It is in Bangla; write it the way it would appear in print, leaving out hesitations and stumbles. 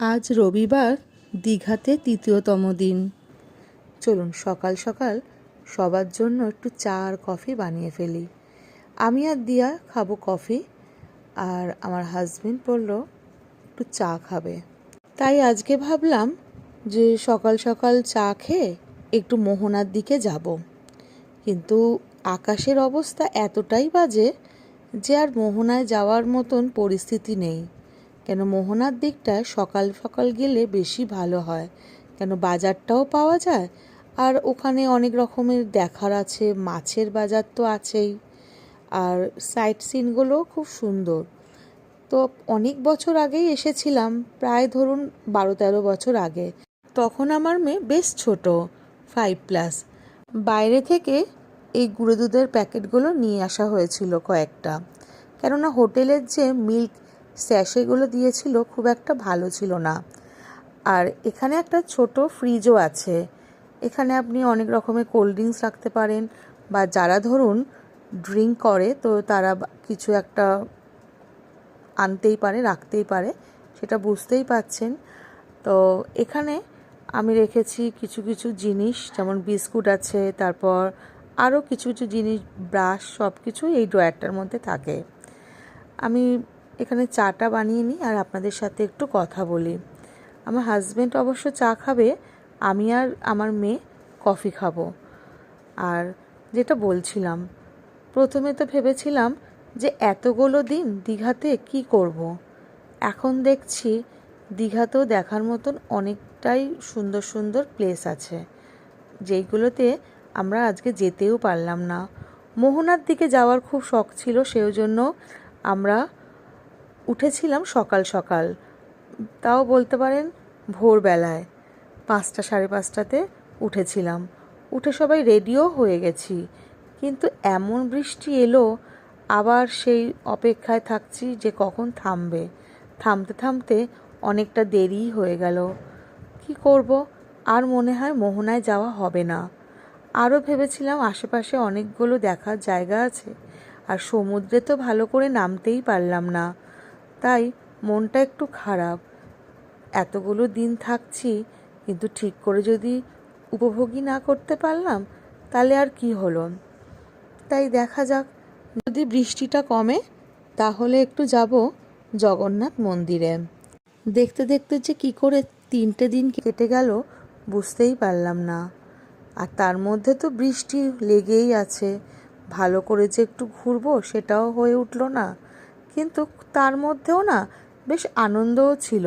আজ রবিবার, দীঘাতে তৃতীয়তম দিন। চলুন সকাল সকাল সবার জন্য একটু চা আর কফি বানিয়ে ফেলি। আমি আর দিয়া খাবো কফি, আর আমার হাজবেন্ড বলল একটু চা খাবে। তাই আজকে ভাবলাম যে সকাল সকাল চা খেয়ে একটু মোহনার দিকে যাব। কিন্তু আকাশের অবস্থা এতটাই বাজে যে আর মোহনায় যাওয়ার মতন পরিস্থিতি নেই। কেন মোহনার দিকটায় সকাল সকাল গেলে বেশি ভালো হয়, কেন বাজারটাও পাওয়া যায় আর ওখানে অনেক রকমের দেখার আছে, মাছের বাজার তো আছেই, আর সাইট সিনগুলোও খুব সুন্দর। তো অনেক বছর আগেই এসেছিলাম, প্রায় ধরুন 12-13 বছর আগে। তখন আমার মেয়ে বেশ ছোট, 5+। বাইরে থেকে এই গুঁড়ো দুধের প্যাকেটগুলো নিয়ে আসা হয়েছিল কয়েকটা, কেননা হোটেলের যে মিল্ক স্যাশেগুলো দিয়েছিল খুব একটা ভালো ছিল না। আর এখানে একটা ছোট ফ্রিজও আছে, এখানে আপনি অনেক রকমের কোল্ড ড্রিঙ্কস রাখতে পারেন, বা যারা ধরুন ড্রিঙ্ক করে তো তারা কিছু একটা আনতেই পারে, রাখতেই পারে, সেটা বুঝতেই পাচ্ছেন। তো এখানে আমি রেখেছি কিছু কিছু জিনিস, যেমন বিস্কুট আছে, তারপর আরও কিছু কিছু জিনিস, ব্রাশ, সব কিছু এই ড্রয়ারটার মধ্যে থাকে। আমি এখানে চাটা বানিয়ে নিই আর আপনাদের সাথে একটু কথা বলি। আমার হাজব্যান্ড অবশ্য চা খাবে, আমি আর আমার মেয়ে কফি খাবো। আর যেটা বলছিলাম, প্রথমে তো ভেবেছিলাম যে এতগুলো দিন দীঘাতে কি করব। এখন দেখছি দীঘাতেও দেখার মতন অনেকটাই সুন্দর সুন্দর প্লেস আছে, যেইগুলোতে আমরা আজকে যেতেও পারলাম না। মোহনার দিকে যাওয়ার খুব শখ ছিল, সেই জন্য আমরা উঠেছিলাম সকাল সকাল, তাও বলতে পারেন ভোরবেলায় 5টা 5:30টাতে উঠেছিলাম। উঠে সবাই রেডিও হয়ে গেছি, কিন্তু এমন বৃষ্টি এলো, আবার সেই অপেক্ষায় থাকছি যে কখন থামবে। থামতে থামতে অনেকটা দেরিই হয়ে গেল। কি করব, আর মনে হয় মোহনায় যাওয়া হবে না। আরও ভেবেছিলাম আশেপাশে অনেকগুলো দেখার জায়গা আছে, আর সমুদ্রে তো ভালো করে নামতেই পারলাম না, তাই মনটা একটু খারাপ। এতগুলো দিন থাকছি, কিন্তু ঠিক করে যদি উপভোগই না করতে পারলাম তাহলে আর কি হলো। তাই দেখা যাক, যদি বৃষ্টিটা কমে তাহলে একটু যাব জগন্নাথ মন্দিরে। দেখতে দেখতে যে কি করে 3টে দিন কেটে গেল বুঝতেই পারলাম না। আর তার মধ্যে তো বৃষ্টি লেগেই আছে, ভালো করে যে একটু ঘুরবো সেটাও হয়ে উঠলো না। কিন্তু তার মধ্যেও না বেশ আনন্দও ছিল,